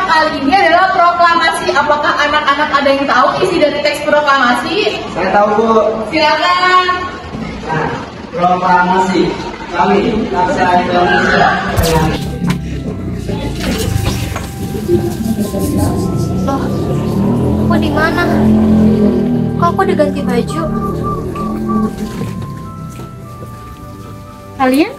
kali ini adalah proklamasi. Apakah anak-anak ada yang tahu isi dari teks proklamasi? Saya tahu, Bu. Silakan. Nah, proklamasi kami bangsa Indonesia dengan Loh, aku di mana? Kok aku udah ganti baju? Kalian?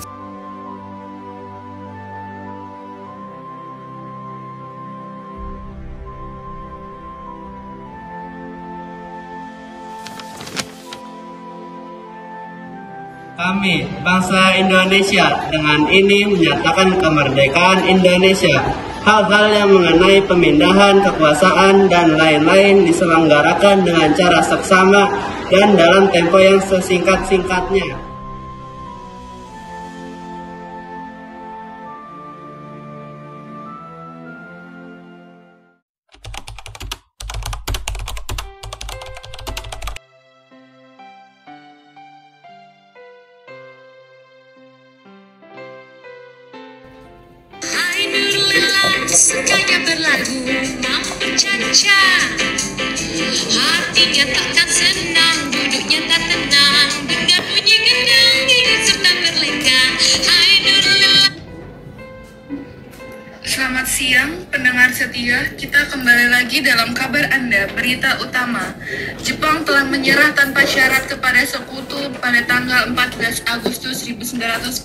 kami bangsa Indonesia dengan ini menyatakan kemerdekaan Indonesia. Hal-hal yang mengenai pemindahan kekuasaan dan lain-lain diselenggarakan dengan cara seksama dan dalam tempo yang sesingkat-singkatnya. Sukanya berlagu, mau bercaca, hatinya takkan senang, duduknya tak tenang, dengar bunyi gendang, hidup serta berlenggang. Hai Nurulillah. Selamat siang, pendengar setia. Kita kembali lagi dalam kabar Anda, berita utama. Jepang telah menyerah tanpa syarat kepada sekutu pada tanggal 14 Agustus 1945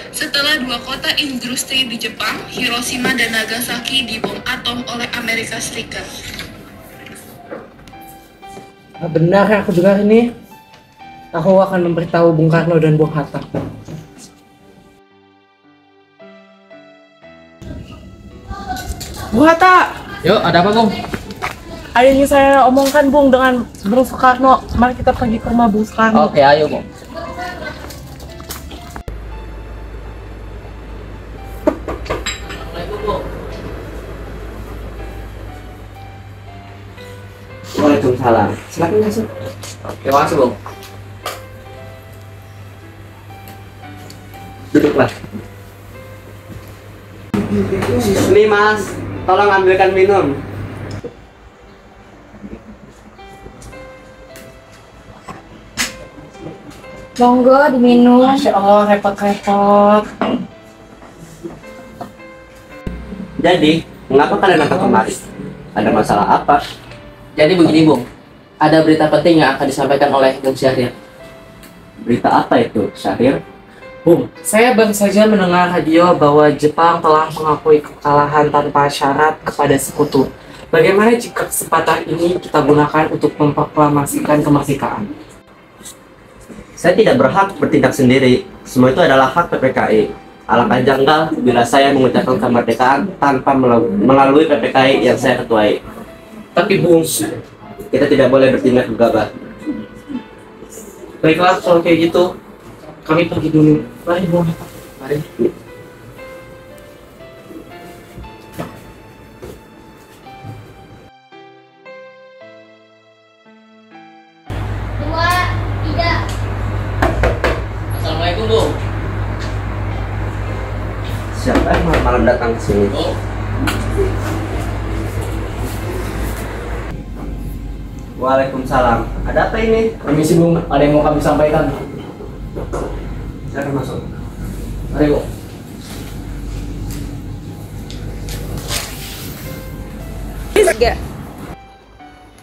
setelah dua kota industri di Jepang, Hiroshima dan Nagasaki, dibom atom oleh Amerika Serikat. Benar yang aku dengar ini. Aku akan memberitahu Bung Karno dan Bung Hatta. Bung Hatta! Yuk, ada apa, Bung? Ada yang saya omongkan, Bung, dengan Bung Soekarno. Mari kita pergi ke rumah Bung Soekarno. Oke, ayo, Bung. Waalaikumsalam. Silakan masuk. Terima kasih, Bung. Duduklah. Ini Mas, tolong ambilkan minum. Monggo diminum. Masya Allah, repot-repot. Jadi, mengapa kalian datang kemari? Ada masalah apa? Jadi begini, Bung. Ada berita penting yang akan disampaikan oleh Bung Syahrir. Berita apa itu, Syahrir? Bung, saya baru saja mendengar radio bahwa Jepang telah mengakui kekalahan tanpa syarat kepada sekutu. Bagaimana jika kesempatan ini kita gunakan untuk memproklamasikan kemerdekaan? Saya tidak berhak bertindak sendiri. Semua itu adalah hak PPKI. Alangkah janggal bila saya mengucapkan kemerdekaan tanpa melalui PPKI yang saya ketuai. Tapi Bung, Kita tidak boleh bertindak gegabah. baiklah kalau kayak gitu, kami pergi dulu. Mari Bung. Mari. Dua, tiga. Assalamualaikum, Bung. Siapa yang malam-malam datang ke sini? Oh, Waalaikumsalam. Ada apa ini? permisi, Bung. Ada yang mau kami sampaikan. Silakan masuk. Mari, Bung.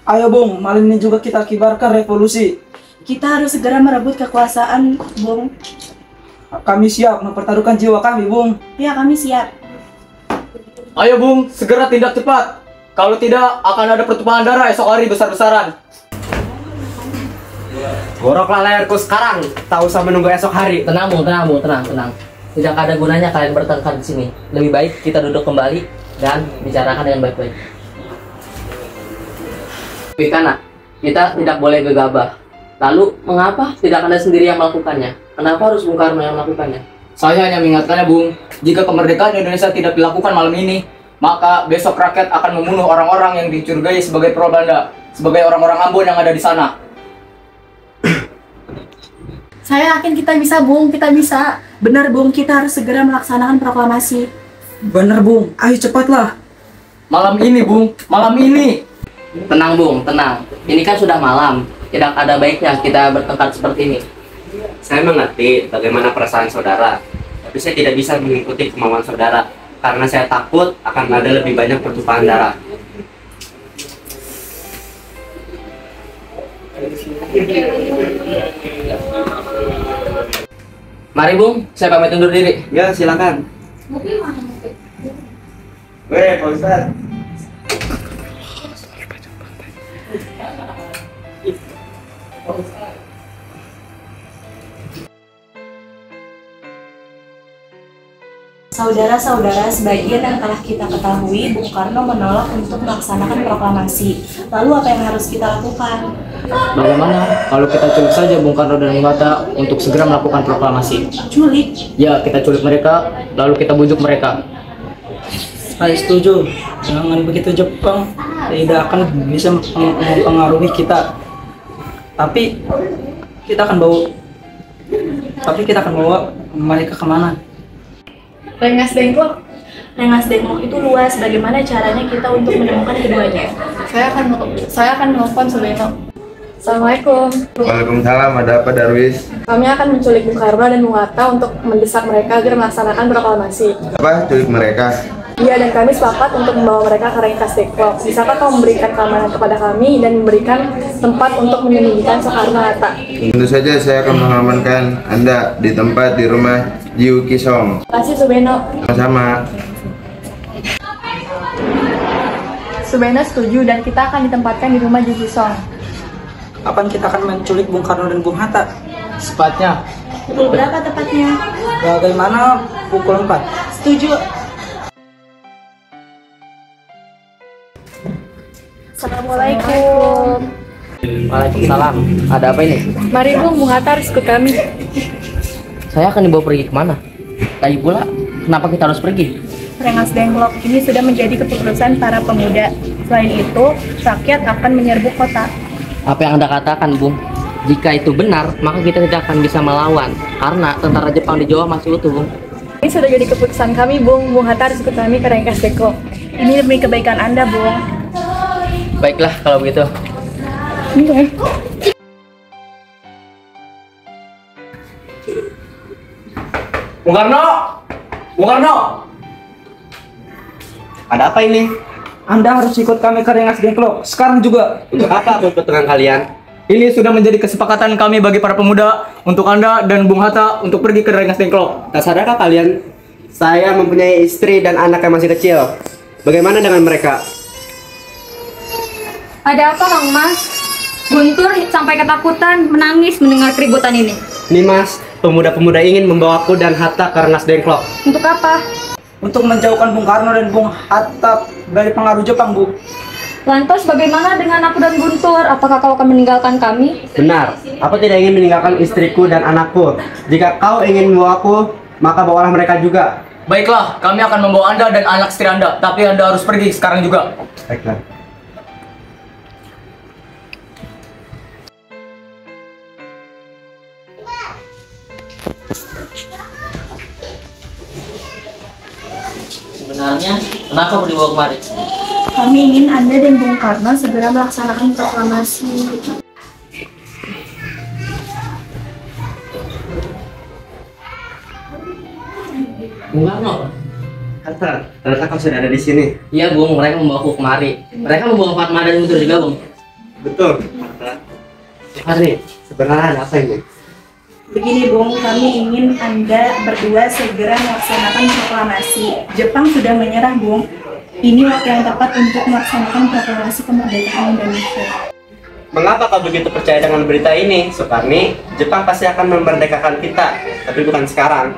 Ayo Bung, malam ini juga kita kibarkan revolusi. Kita harus segera merebut kekuasaan, Bung. Kami siap mempertaruhkan jiwa kami, Bung. Ya, kami siap. Ayo, Bung. Segera tindak cepat. Kalau tidak, akan ada pertumpahan darah esok hari besar-besaran. Goroklah layarku sekarang. Tak usah menunggu esok hari. Tenang, Bung. Tenang, Bung. Tenang. Tidak ada gunanya kalian bertengkar di sini. Lebih baik kita duduk kembali dan bicarakan dengan baik-baik. Pikana, kita tidak boleh gegabah. Lalu, mengapa tidak Anda sendiri yang melakukannya? Kenapa harus Bung Karno yang melakukannya? Saya hanya mengingatkannya, Bung. Jika kemerdekaan Indonesia tidak dilakukan malam ini, maka besok rakyat akan membunuh orang-orang yang dicurigai sebagai pro-Belanda, sebagai orang-orang Ambon yang ada di sana. Saya yakin kita bisa, Bung. Kita bisa. Benar, Bung. Kita harus segera melaksanakan proklamasi. Benar, Bung. Ayo cepatlah. Malam ini, Bung. Malam ini. Tenang Bung, tenang. Ini kan sudah malam. Tidak ada baiknya kita bertengkar seperti ini. Saya mengerti bagaimana perasaan saudara, tapi saya tidak bisa mengikuti kemauan saudara karena saya takut akan ada lebih banyak pertumpahan darah. Mari Bung, saya pamit undur diri. Ya, silakan. Weh, Pak Ustaz. Saudara-saudara, sebagian yang telah kita ketahui, Bung Karno menolak untuk melaksanakan proklamasi. Lalu apa yang harus kita lakukan? Bagaimana kalau kita culik saja Bung Karno dan Bung Hatta untuk segera melakukan proklamasi? Culik? Ya, kita culik mereka, lalu kita bujuk mereka. Saya setuju. Jangan begitu, Jepang tidak akan bisa mempengaruhi kita. Tapi kita akan bawa mereka kemana? Rengas Dengklok. Rengas Dengklok itu luas. Bagaimana caranya kita untuk menemukan keduanya? Saya akan menelpon Subeno. Assalamualaikum. Waalaikumsalam, ada apa Darwis? Kami akan menculik Bung Karno dan Bung Hatta untuk mendesak mereka agar melaksanakan proklamasi. Apa? Culik mereka? Iya, dan kami sepakat untuk membawa mereka ke Rengas Dengklok. Bisakah kau memberikan keamanan kepada kami dan memberikan tempat untuk menyembunyikan Soekarno Hatta? Tentu saja saya akan mengamankan Anda di tempat di rumah Jiu Kisong. Terima kasih Subeno. Sama-sama. Subeno setuju dan kita akan ditempatkan di rumah Jiu Kisong. Kapan kita akan menculik Bung Karno dan Bung Hatta? Sepatnya. Pukul berapa tepatnya? Bagaimana pukul 4? Setuju. Assalamualaikum. Waalaikumsalam. Ada apa ini? Mari Bung Hatta harus ikut kami. Saya akan dibawa pergi kemana? Lagi pula, kenapa kita harus pergi? Rengas Dengklok ini sudah menjadi keputusan para pemuda. Selain itu, rakyat akan menyerbu kota. Apa yang Anda katakan, Bung? Jika itu benar, maka kita tidak akan bisa melawan. Karena tentara Jepang di Jawa masih utuh, Bung. Ini sudah jadi keputusan kami, Bung. Bung Hatta harus ikut kami ke Rengas Dengklok. Ini demi kebaikan Anda, Bung. Baiklah kalau begitu. Bung Karno! Bung Karno! Ada apa ini? Anda harus ikut kami ke Rengas Dengklok. Sekarang juga. Untuk apa aku ikut dengan kalian? Ini sudah menjadi kesepakatan kami bagi para pemuda untuk Anda dan Bung Hatta untuk pergi ke Rengas Dengklok. Tak sadarkah kalian? Saya mempunyai istri dan anak yang masih kecil. Bagaimana dengan mereka? Ada apa Kang Mas? Guntur sampai ketakutan menangis mendengar keributan ini. Nih Mas, pemuda-pemuda ingin membawaku dan Hatta ke Rengas Dengklok. Untuk apa? Untuk menjauhkan Bung Karno dan Bung Hatta dari pengaruh Jepang, Bu. Lantas bagaimana dengan aku dan Guntur? Apakah kau akan meninggalkan kami? Benar, aku tidak ingin meninggalkan istriku dan anakku. Jika kau ingin membawaku, maka bawalah mereka juga. Baiklah, kami akan membawa Anda dan anak istri Anda, tapi Anda harus pergi sekarang juga. Baiklah. Sebenarnya, kenapa aku dibawa kemari? Kami ingin Anda dan Bung Karno segera melaksanakan proklamasi. Bung Karno? Hatta, ternyata kau sudah ada di sini. Iya Bung, mereka membawaku kemari. Mereka membawa Fatma dan Guntur juga, Bung. Betul, Hatta. Hari, sebenarnya ada apa ini? Begini Bung, kami ingin Anda berdua segera melaksanakan proklamasi. Jepang sudah menyerah Bung. Ini waktu yang tepat untuk melaksanakan proklamasi kemerdekaan Indonesia. Mengapa kau begitu percaya dengan berita ini, Sukarni? Jepang pasti akan memerdekakan kita, tapi bukan sekarang.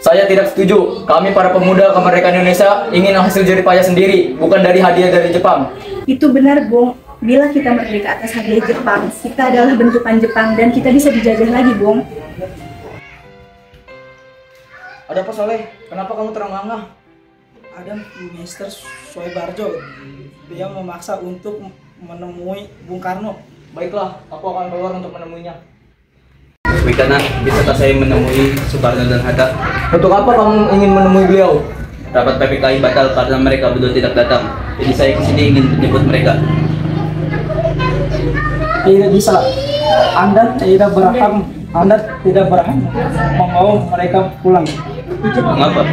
Saya tidak setuju. Kami para pemuda kemerdekaan Indonesia ingin hasil jerih payah sendiri, bukan dari hadiah dari Jepang. Itu benar Bung. Bila kita merdeka atas hadiah Jepang, kita adalah bentukan Jepang dan kita bisa dijajah lagi Bung. Ada apa Soleh? Kenapa kamu terengah-engah? Ada Mr. Soebarjo. Dia memaksa untuk menemui Bung Karno. Baiklah, aku akan keluar untuk menemuinya. Wikana, bisakah saya menemui Soekarno dan Hatta? Untuk apa kamu ingin menemui beliau? rapat PPKI batal karena mereka berdua tidak datang. Jadi saya kesini ingin menjemput mereka. Tidak bisa. Anda tidak berhak membawa mereka pulang. Mengapa?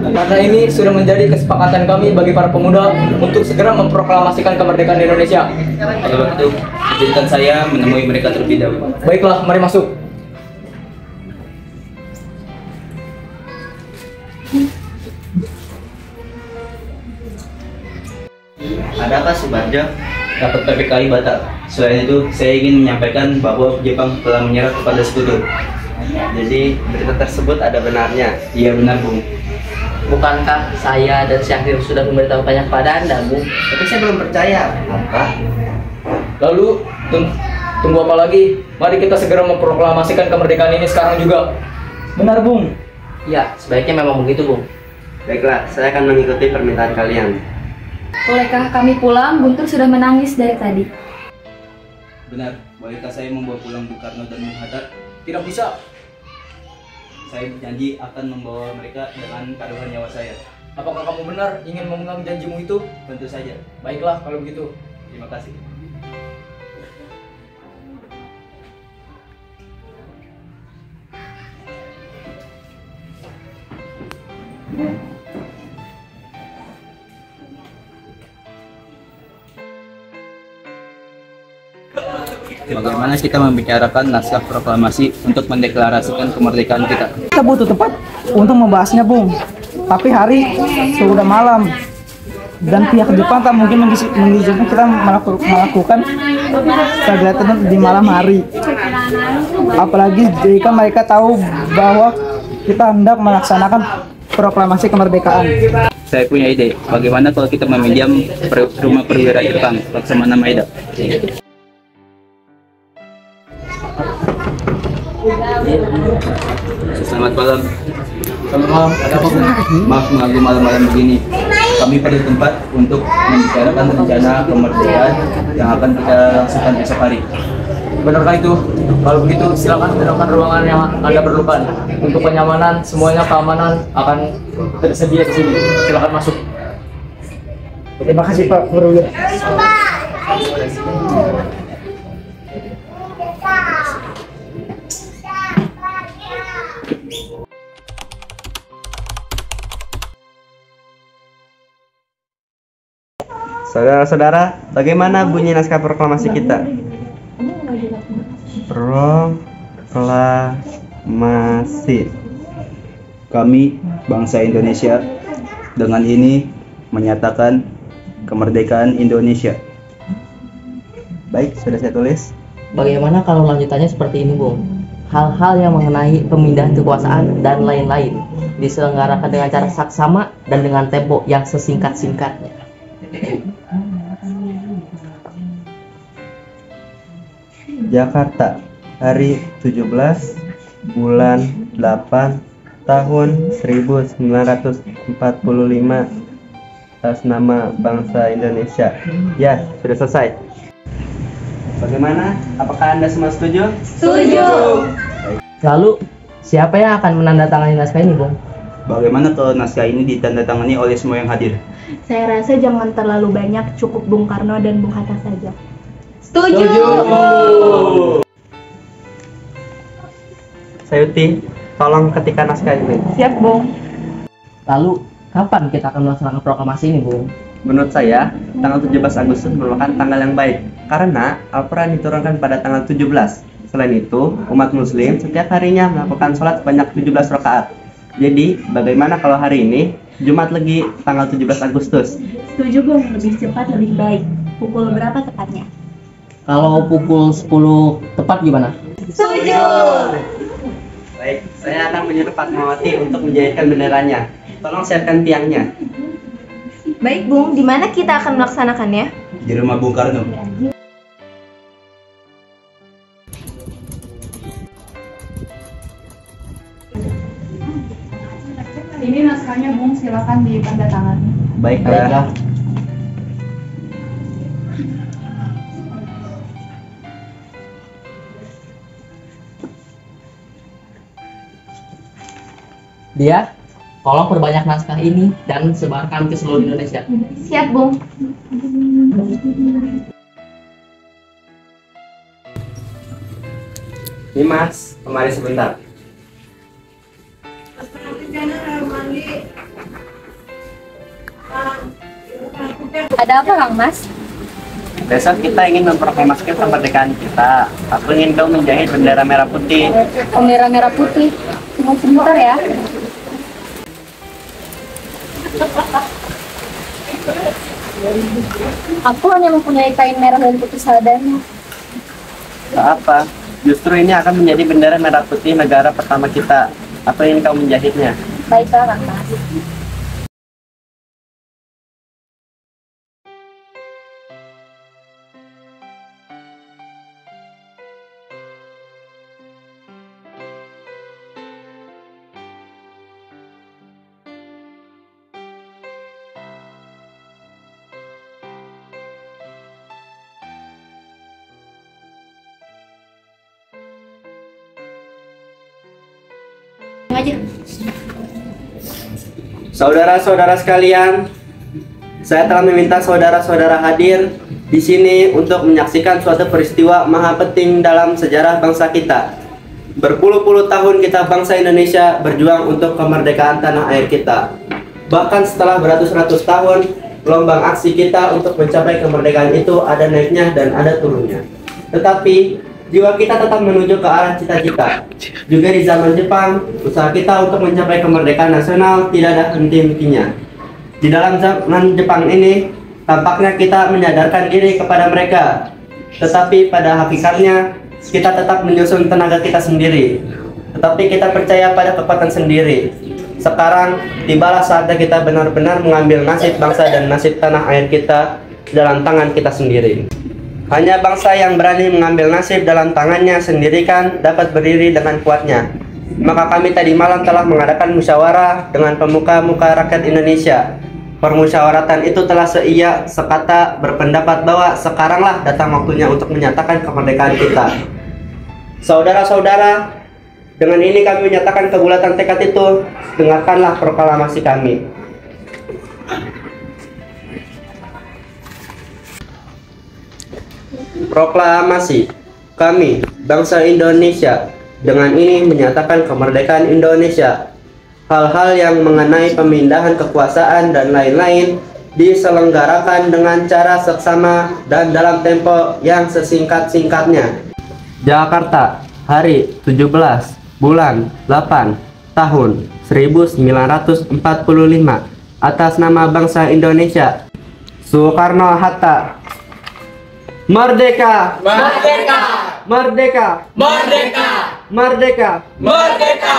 Karena ini sudah menjadi kesepakatan kami bagi para pemuda untuk segera memproklamasikan kemerdekaan Indonesia. Kalau begitu, izinkan saya menemui mereka terlebih dahulu. Baiklah, mari masuk. Ada apa Subarjo? Rapat PPKI batal. Selain itu, saya ingin menyampaikan bahwa Jepang telah menyerah kepada Sekutu. Jadi berita tersebut ada benarnya? Iya benar, Bung. Bukankah saya dan Syahrir sudah memberitahukannya kepada Anda, Bung? Tapi saya belum percaya. Apa? Lalu, tunggu apa lagi? Mari kita segera memproklamasikan kemerdekaan ini sekarang juga. Benar, Bung. Ya, sebaiknya memang begitu, Bung. Baiklah, saya akan mengikuti permintaan kalian. Bolehkah kami pulang? Guntur sudah menangis dari tadi. Benar, bolehkah saya membawa pulang Bung Karno dan Bung Hatta? Tidak bisa. Saya berjanji akan membawa mereka dengan taruhan nyawa saya. Apakah kamu benar ingin memegang janjimu itu? Tentu saja. Baiklah kalau begitu. Terima kasih. Bagaimana kita membicarakan naskah proklamasi untuk mendeklarasikan kemerdekaan kita? Kita butuh tempat untuk membahasnya, Bung. Tapi hari sudah malam dan pihak Jepang tak mungkin mengizinkan kita melakukan kegiatan di malam hari. Apalagi jika mereka tahu bahwa kita hendak melaksanakan proklamasi kemerdekaan. Saya punya ide. Bagaimana kalau kita meminjam rumah perwira Jepang, Laksamana Maeda? Selamat malam. Selamat malam. Ada apa, Bung? Maaf mengganggu malam-malam begini. Kami pada tempat untuk membicarakan rencana kemerdekaan yang akan kita langsungkan esok hari. Benarkah itu? Kalau begitu silakan gunakan ruangan yang Anda perlukan. Untuk kenyamanan, semuanya keamanan akan tersedia di sini. Silakan masuk. Terima kasih, Pak Perwira. Saudara-saudara, bagaimana bunyi naskah proklamasi kita? Proklamasi. Kami, bangsa Indonesia, dengan ini menyatakan kemerdekaan Indonesia. Baik, sudah saya tulis. Bagaimana kalau lanjutannya seperti ini, Bung? Hal-hal yang mengenai pemindahan kekuasaan dan lain-lain diselenggarakan dengan cara saksama dan dengan tempo yang sesingkat-singkatnya. Jakarta, hari 17 bulan 8 tahun 1945 atas nama bangsa Indonesia. Ya, sudah selesai. Bagaimana? Apakah Anda semua setuju? Setuju. Lalu, siapa yang akan menandatangani naskah ini, Bung? Bagaimana kalau naskah ini ditandatangani oleh semua yang hadir? Saya rasa jangan terlalu banyak, cukup Bung Karno dan Bung Hatta saja. Setuju. Sayuti, tolong ketikkan naskah ini. Siap, Bung. Lalu, kapan kita akan melaksanakan proklamasi ini, Bung? Menurut saya, tanggal 17 Agustus merupakan tanggal yang baik karena Al-Quran diturunkan pada tanggal 17. Selain itu, umat muslim setiap harinya melakukan sholat sebanyak 17 rakaat. Jadi, bagaimana kalau hari ini, Jumat Legi, tanggal 17 Agustus? Setuju, Bung. Lebih cepat, lebih baik. Pukul berapa tepatnya? Kalau pukul 10 tepat gimana? Setuju. Baik, saya akan menyuruh Fatmawati untuk menjahitkan benderanya. Tolong siapkan tiangnya. Baik, Bung. Di mana kita akan melaksanakannya? Di rumah Bung Karno. Ini naskahnya, Bung. Silakan ditandatangani. Baiklah. Dia, Tolong perbanyak naskah ini dan sebarkan ke seluruh Indonesia. Siap, Bung. Nih Mas, kemari sebentar. Ada apa, Kang Mas? Besok kita ingin memproklamasikan kemerdekaan kita. Aku ingin kau menjahit bendera merah putih. Bendera merah putih. Tunggu sebentar ya. Aku hanya mempunyai kain merah dan putih seadanya. Gak apa, justru ini akan menjadi bendera merah putih negara pertama kita. Aku ingin kau menjahitnya. Baiklah, Kang Mas. Aja. Saudara-saudara sekalian, saya telah meminta saudara-saudara hadir di sini untuk menyaksikan suatu peristiwa maha penting dalam sejarah bangsa kita. Berpuluh-puluh tahun kita bangsa Indonesia berjuang untuk kemerdekaan tanah air kita. Bahkan setelah beratus-ratus tahun, gelombang aksi kita untuk mencapai kemerdekaan itu ada naiknya dan ada turunnya. Tetapi jiwa kita tetap menuju ke arah cita-cita. Juga di zaman Jepang, usaha kita untuk mencapai kemerdekaan nasional tidak ada henti-hentinya. Di dalam zaman Jepang ini, tampaknya kita menyadarkan diri kepada mereka. Tetapi pada hakikatnya, kita tetap menyusun tenaga kita sendiri. Tetapi kita percaya pada kekuatan sendiri. Sekarang, tibalah saatnya kita benar-benar mengambil nasib bangsa dan nasib tanah air kita dalam tangan kita sendiri. Hanya bangsa yang berani mengambil nasib dalam tangannya sendiri kan dapat berdiri dengan kuatnya. Maka kami tadi malam telah mengadakan musyawarah dengan pemuka-muka rakyat Indonesia. Permusyawaratan itu telah sekata berpendapat bahwa sekaranglah datang waktunya untuk menyatakan kemerdekaan kita. Saudara-saudara, dengan ini kami menyatakan kebulatan tekad itu. Dengarkanlah proklamasi kami. Proklamasi kami, bangsa Indonesia, dengan ini menyatakan kemerdekaan Indonesia. Hal-hal yang mengenai pemindahan kekuasaan dan lain-lain diselenggarakan dengan cara seksama dan dalam tempo yang sesingkat-singkatnya. Jakarta, hari 17 bulan 8 tahun 1945, atas nama bangsa Indonesia. Soekarno-Hatta. Merdeka! Merdeka! Merdeka! Merdeka! Merdeka! Merdeka!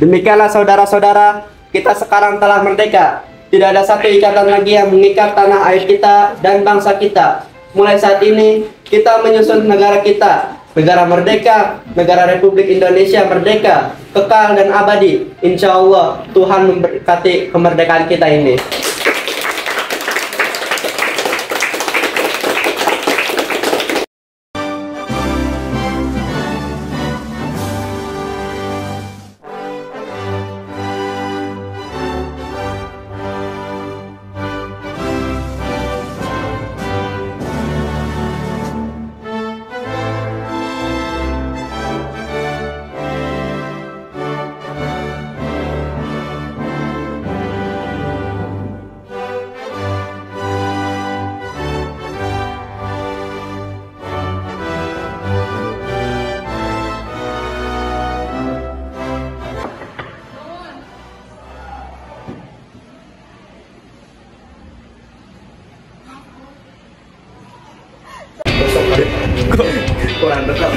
Demikianlah saudara-saudara, kita sekarang telah merdeka. Tidak ada satu ikatan lagi yang mengikat tanah air kita dan bangsa kita. Mulai saat ini, kita menyusun negara kita. Negara merdeka, negara Republik Indonesia merdeka, kekal dan abadi. Insya Allah, Tuhan memberkati kemerdekaan kita ini. Kurang dekat.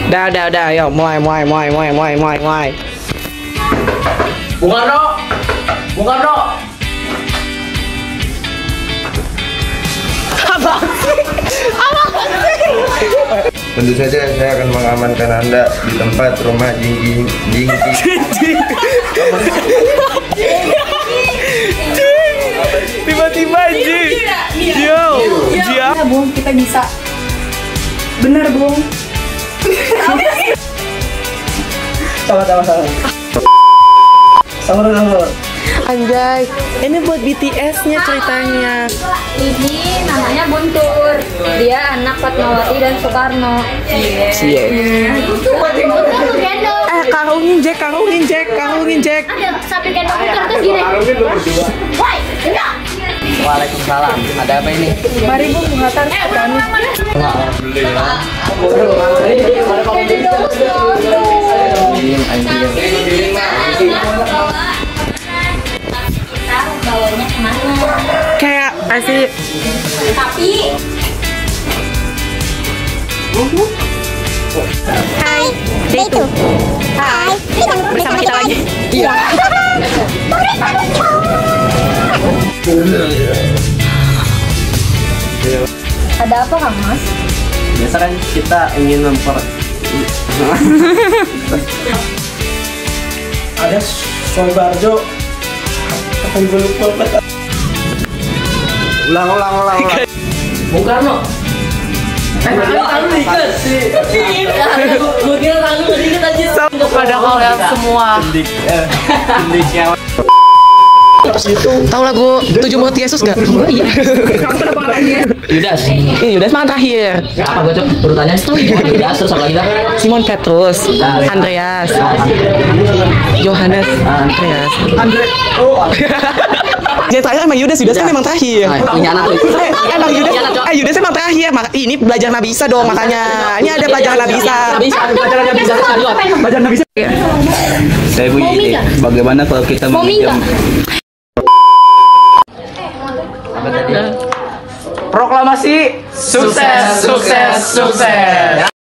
Udah, ayo mulai. Bung Karno! Bung Karno! Tentu saja saya akan mengamankan Anda di tempat rumah Jingki. Tiba-tiba Ji. Yo. Iya, Bung, kita bisa. Bener, Bung. Sama-sama. Sama-sama. Anjay, ini buat BTS-nya ceritanya. Ini namanya Guntur. Dia anak Fatmawati dan Soekarno. Karungin Jack. Ada sapi gendong Guntur terus gini. Woi, enggak. Waalaikumsalam. Ada apa ini? Mari Bu, mengantar kami. Bawanya kemana? Kayak asik. Tapi Hai, itu. Hai, bersama kita lagi. Iya. ada apa Kang Mas? Biasa kan kita ingin Ada Soebarjo. Apa yang gue lupa? Ulang. Bung Karno. Tangan diikat sih. Gue kira tangan lu diikat aja. Pada kalian semua. Tahu lagu 7 Murid Yesus gak? Iya. Yudas. Ini Yudas mana terakhir? Apa gue cok urutannya? Yudas terus apa lagi dah? Simon Petrus, Andreas, Yohanes, Andreas. Yang terakhir emang Yudas kan memang terakhir. Punya anak tuh. Emang Yudas emang terakhir. Ini belajar Nabi Isa dong makanya. Ini ada pelajaran Nabi Isa. Belajar Nabi Isa. Saya bunyi ini. Bagaimana kalau kita meminjam Proklamasi sukses.